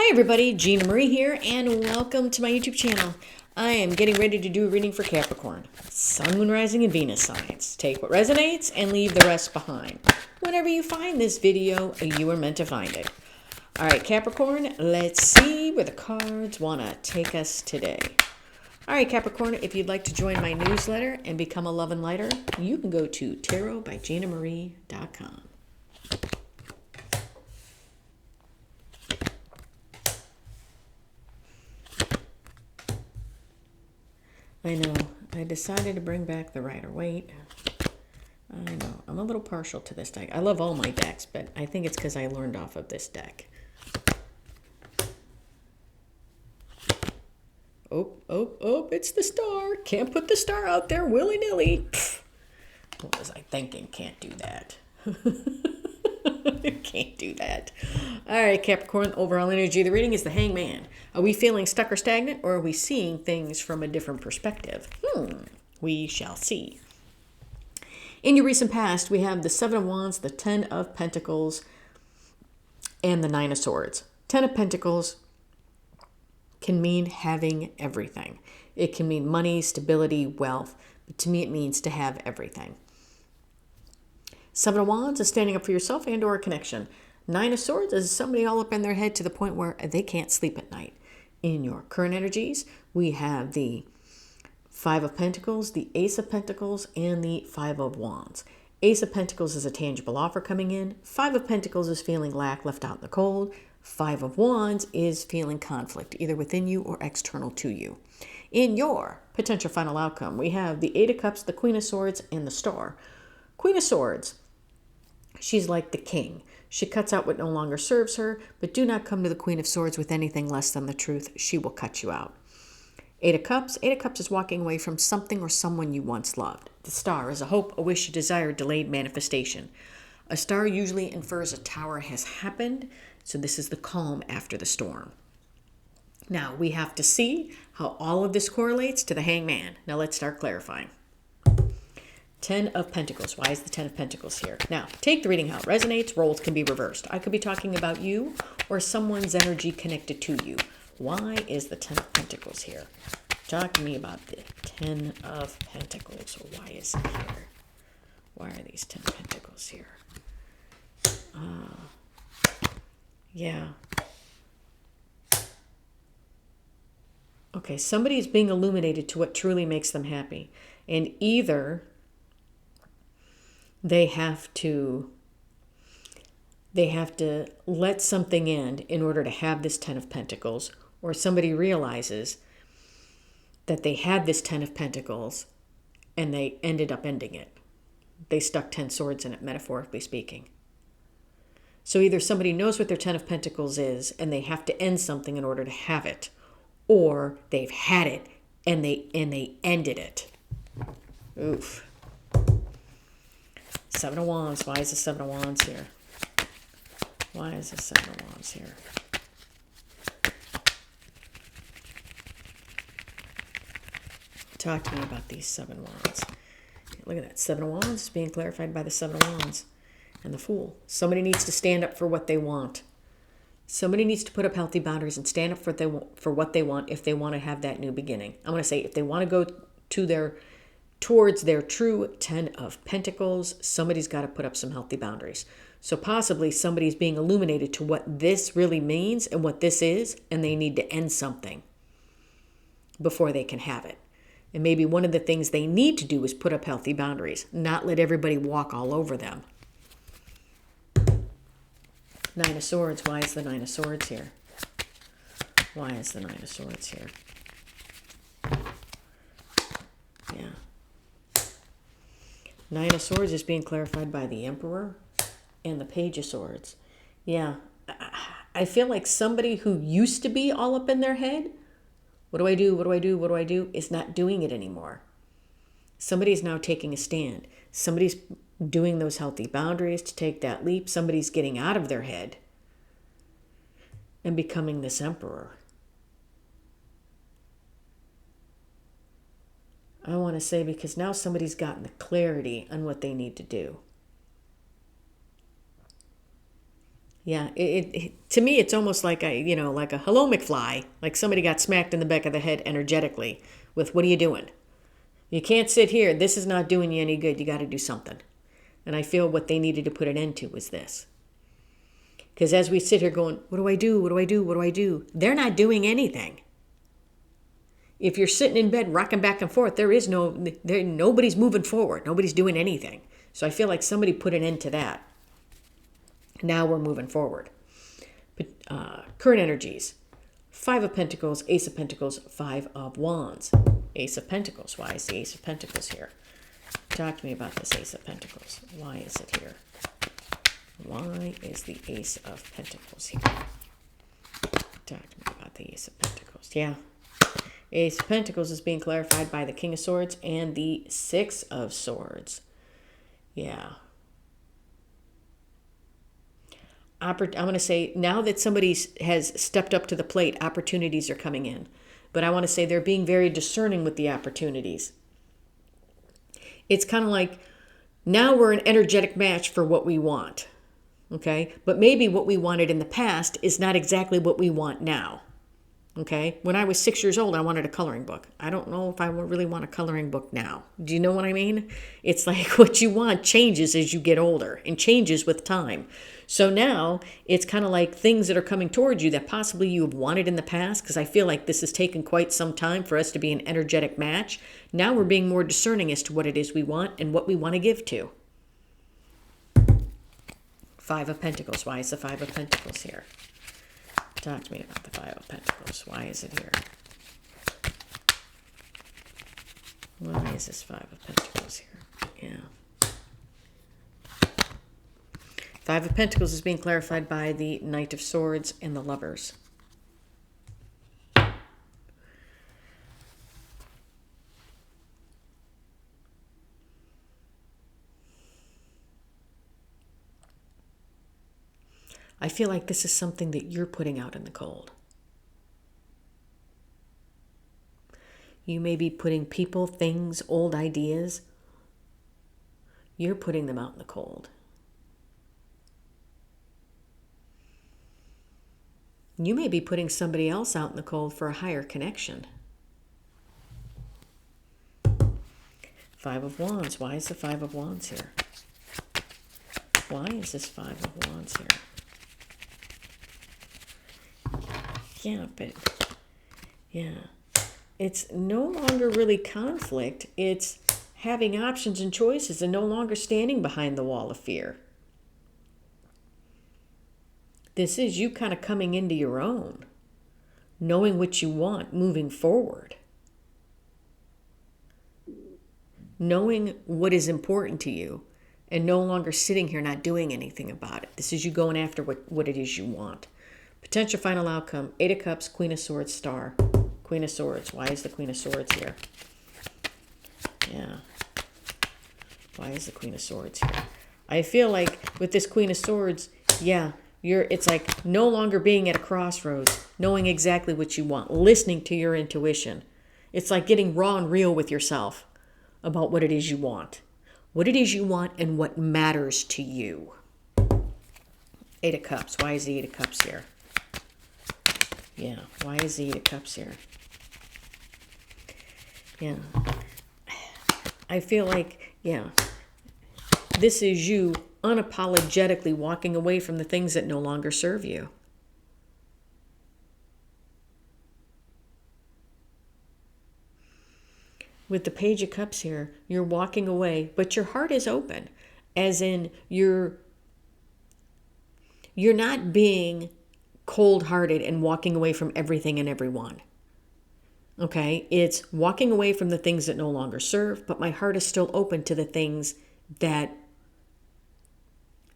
Hi everybody, Gina Marie here, and welcome to my YouTube channel. I am getting ready to do a reading for Capricorn. Sun, Moon, Rising, and Venus signs. Take what resonates and leave the rest behind. Whenever you find this video, you are meant to find it. Alright Capricorn, let's see where the cards want to take us today. Alright Capricorn, if you'd like to join my newsletter and become a love and lighter, you can go to tarotbyginamarie.com. I know, I decided to bring back the Rider-Waite. I know, I'm a little partial to this deck. I love all my decks, but I think it's because I learned off of this deck. Oh, it's the star. Can't put the star out there willy-nilly. What was I thinking? Can't do that. Can't do that. All right, Capricorn, overall energy of the reading is the Hangman. Are we feeling stuck or stagnant, or are we seeing things from a different perspective? We shall see. In your recent past, we have the Seven of Wands, the Ten of Pentacles, and the Nine of Swords. Ten of Pentacles can mean having everything. It can mean money, stability, wealth, but to me it means to have everything. Seven of Wands is standing up for yourself and or a connection. Nine of Swords is somebody all up in their head to the point where they can't sleep at night. In your current energies, we have the Five of Pentacles, the Ace of Pentacles, and the Five of Wands. Ace of Pentacles is a tangible offer coming in. Five of Pentacles is feeling lack, left out in the cold. Five of Wands is feeling conflict, either within you or external to you. In your potential final outcome, we have the Eight of Cups, the Queen of Swords, and the Star. Queen of Swords, she's like the king. She cuts out what no longer serves her, but do not come to the Queen of Swords with anything less than the truth. She will cut you out. Eight of Cups is walking away from something or someone you once loved. The Star is a hope, a wish, a desire, delayed manifestation. A star usually infers a tower has happened, so this is the calm after the storm. Now, we have to see how all of this correlates to the Hangman. Now, let's start clarifying. Ten of Pentacles. Why is the Ten of Pentacles here? Now, take the reading how it resonates. Roles can be reversed. I could be talking about you or someone's energy connected to you. Why is the Ten of Pentacles here? Talk to me about the Ten of Pentacles. Why is it here? Why are these 10 of Pentacles here? Yeah. Okay, somebody is being illuminated to what truly makes them happy. And either they have to let something end in order to have this 10 of Pentacles, or somebody realizes that they had this 10 of Pentacles and they ended up ending it. They stuck 10 swords in it, metaphorically speaking. So either somebody knows what their 10 of Pentacles is and they have to end something in order to have it, or they've had it and they ended it. Oof. Seven of Wands. Why is the Seven of Wands here? Why is the Seven of Wands here? Talk to me about these Seven Wands. Look at that. Seven of Wands is being clarified by the Seven of Wands and the Fool. Somebody needs to stand up for what they want. Somebody needs to put up healthy boundaries and stand up for what they want if they want to have that new beginning. I'm going to say if they want to go towards their true 10 of Pentacles, somebody's got to put up some healthy boundaries. So possibly somebody's being illuminated to what this really means and what this is, and they need to end something before they can have it. And maybe one of the things they need to do is put up healthy boundaries, not let everybody walk all over them. Nine of Swords. Why is the Nine of Swords here? Why is the Nine of Swords here? Yeah. Nine of Swords is being clarified by the Emperor and the Page of Swords. Yeah. I feel like somebody who used to be all up in their head, what do I do? What do I do? What do I do? Is not doing it anymore. Somebody's now taking a stand. Somebody's doing those healthy boundaries to take that leap. Somebody's getting out of their head and becoming this Emperor. I want to say because now somebody's gotten the clarity on what they need to do. Yeah, to me it's almost like like a hello McFly, like somebody got smacked in the back of the head energetically with what are you doing? You can't sit here. This is not doing you any good. You got to do something. And I feel what they needed to put an end to was this. Because as we sit here going, what do I do? What do I do? What do I do? They're not doing anything. If you're sitting in bed rocking back and forth, nobody's moving forward. Nobody's doing anything. So I feel like somebody put an end to that. Now we're moving forward. But current energies. 5 of Pentacles, Ace of Pentacles, 5 of Wands. Ace of Pentacles. Why is the Ace of Pentacles here? Talk to me about this Ace of Pentacles. Why is it here? Why is the Ace of Pentacles here? Talk to me about the Ace of Pentacles. Yeah. Ace of Pentacles is being clarified by the King of Swords and the 6 of Swords. Yeah. I'm going to say now that somebody has stepped up to the plate, opportunities are coming in. But I want to say they're being very discerning with the opportunities. It's kind of like now we're an energetic match for what we want. Okay? But maybe what we wanted in the past is not exactly what we want now. Okay? When I was 6 years old, I wanted a coloring book. I don't know if I really want a coloring book now. Do you know what I mean? It's like what you want changes as you get older and changes with time. So now it's kind of like things that are coming towards you that possibly you have wanted in the past, because I feel like this has taken quite some time for us to be an energetic match. Now we're being more discerning as to what it is we want and what we want to give to. 5 of Pentacles. Why is the 5 of Pentacles here? Talk to me about the 5 of Pentacles. Why is it here? Why is this 5 of Pentacles here? Yeah. 5 of Pentacles is being clarified by the Knight of Swords and the Lovers. I feel like this is something that you're putting out in the cold. You may be putting people, things, old ideas. You're putting them out in the cold. You may be putting somebody else out in the cold for a higher connection. 5 of Wands. Why is the 5 of Wands here? Why is this 5 of Wands here? Yeah. It's no longer really conflict. It's having options and choices and no longer standing behind the wall of fear. This is you kind of coming into your own, knowing what you want, moving forward, knowing what is important to you, and no longer sitting here not doing anything about it. This is you going after what it is you want. Potential final outcome, 8 of Cups, Queen of Swords, Star. Queen of Swords. Why is the Queen of Swords here? Yeah. Why is the Queen of Swords here? I feel like with this Queen of Swords, yeah, it's like no longer being at a crossroads, knowing exactly what you want, listening to your intuition. It's like getting raw and real with yourself about what it is you want. What it is you want and what matters to you. 8 of Cups. Why is the 8 of Cups here? Yeah, why is the 8 of Cups here? Yeah. I feel like, yeah, this is you unapologetically walking away from the things that no longer serve you. With the Page of Cups here, you're walking away, but your heart is open. As in, you're not being cold-hearted and walking away from everything and everyone. Okay? It's walking away from the things that no longer serve, but my heart is still open to the things that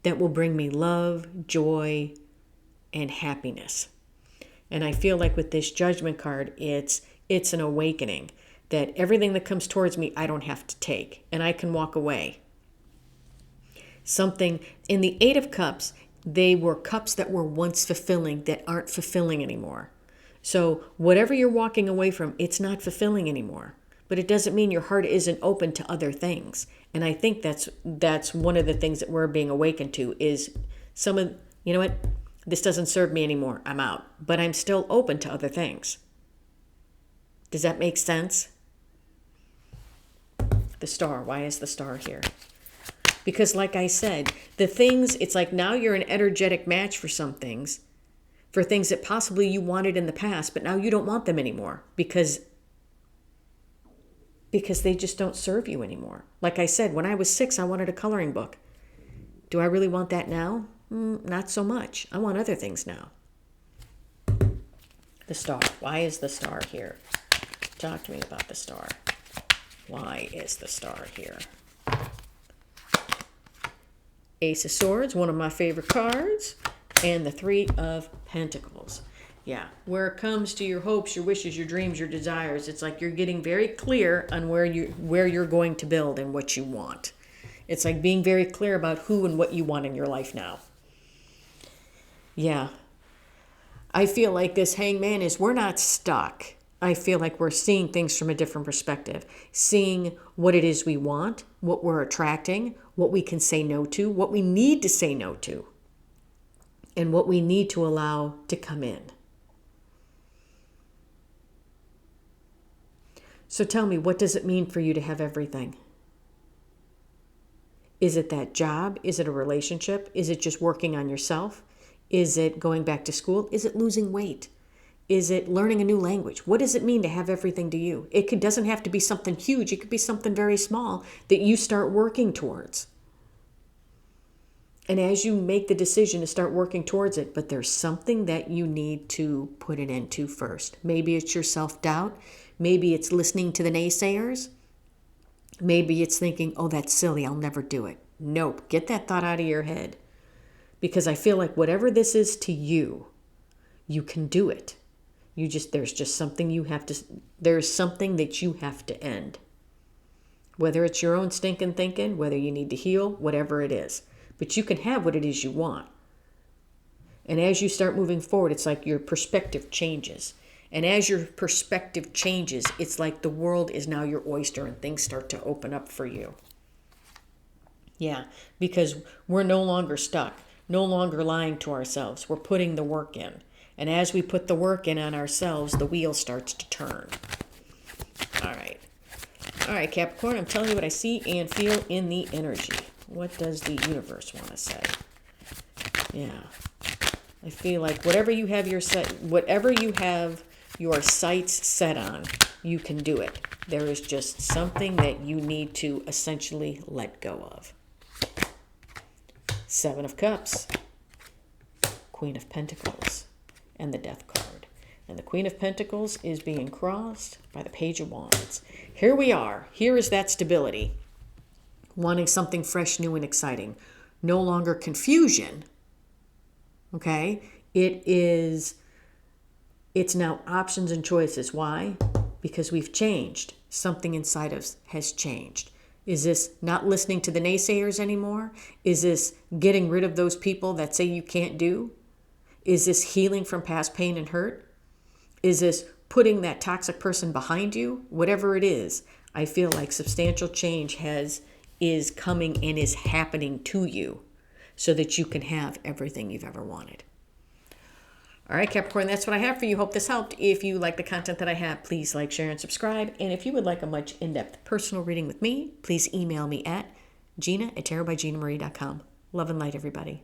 will bring me love, joy, and happiness. And I feel like with this Judgment card, it's an awakening that everything that comes towards me, I don't have to take, and I can walk away. Something in the 8 of Cups, they were cups that were once fulfilling that aren't fulfilling anymore. So whatever you're walking away from, it's not fulfilling anymore. But it doesn't mean your heart isn't open to other things. And I think that's one of the things that we're being awakened to is some of you know what? This doesn't serve me anymore. I'm out. But I'm still open to other things. Does that make sense? The star. Why is the star here? Because like I said, the things, it's like now you're an energetic match for some things, for things that possibly you wanted in the past, but now you don't want them anymore because they just don't serve you anymore. Like I said, when I was 6, I wanted a coloring book. Do I really want that now? Not so much. I want other things now. The star. Why is the star here? Talk to me about the star. Why is the star here? Ace of Swords, one of my favorite cards, and the Three of Pentacles. Yeah, where it comes to your hopes, your wishes, your dreams, your desires, it's like you're getting very clear on where you're going to build and what you want. It's like being very clear about who and what you want in your life now. Yeah. I feel like this Hangman is, we're not stuck. I feel like we're seeing things from a different perspective, seeing what it is we want, what we're attracting, what we can say no to, what we need to say no to, and what we need to allow to come in. So tell me, what does it mean for you to have everything? Is it that job? Is it a relationship? Is it just working on yourself? Is it going back to school? Is it losing weight? Is it learning a new language? What does it mean to have everything to you? It doesn't have to be something huge. It could be something very small that you start working towards. And as you make the decision to start working towards it, but there's something that you need to put it into first. Maybe it's your self-doubt. Maybe it's listening to the naysayers. Maybe it's thinking, oh, that's silly. I'll never do it. Nope. Get that thought out of your head. Because I feel like whatever this is to you, you can do it. There's just something there's something that you have to end. Whether it's your own stinking thinking, whether you need to heal, whatever it is. But you can have what it is you want. And as you start moving forward, it's like your perspective changes. And as your perspective changes, it's like the world is now your oyster and things start to open up for you. Yeah, because we're no longer stuck, no longer lying to ourselves. We're putting the work in. And as we put the work in on ourselves, the wheel starts to turn. All right. All right, Capricorn, I'm telling you what I see and feel in the energy. What does the universe want to say? Yeah. I feel like whatever you have your sights set on, you can do it. There is just something that you need to essentially let go of. 7 of Cups, Queen of Pentacles, and the Death card. And the Queen of Pentacles is being crossed by the Page of Wands. Here we are. Here is that stability. Wanting something fresh, new, and exciting. No longer confusion. Okay? It's now options and choices. Why? Because we've changed. Something inside us has changed. Is this not listening to the naysayers anymore? Is this getting rid of those people that say you can't do? Is this healing from past pain and hurt? Is this putting that toxic person behind you? Whatever it is, I feel like substantial change is coming and is happening to you so that you can have everything you've ever wanted. All right, Capricorn, that's what I have for you. Hope this helped. If you like the content that I have, please like, share, and subscribe. And if you would like a much in-depth personal reading with me, please email me at gina@tarotbyginamarie.com. Love and light, everybody.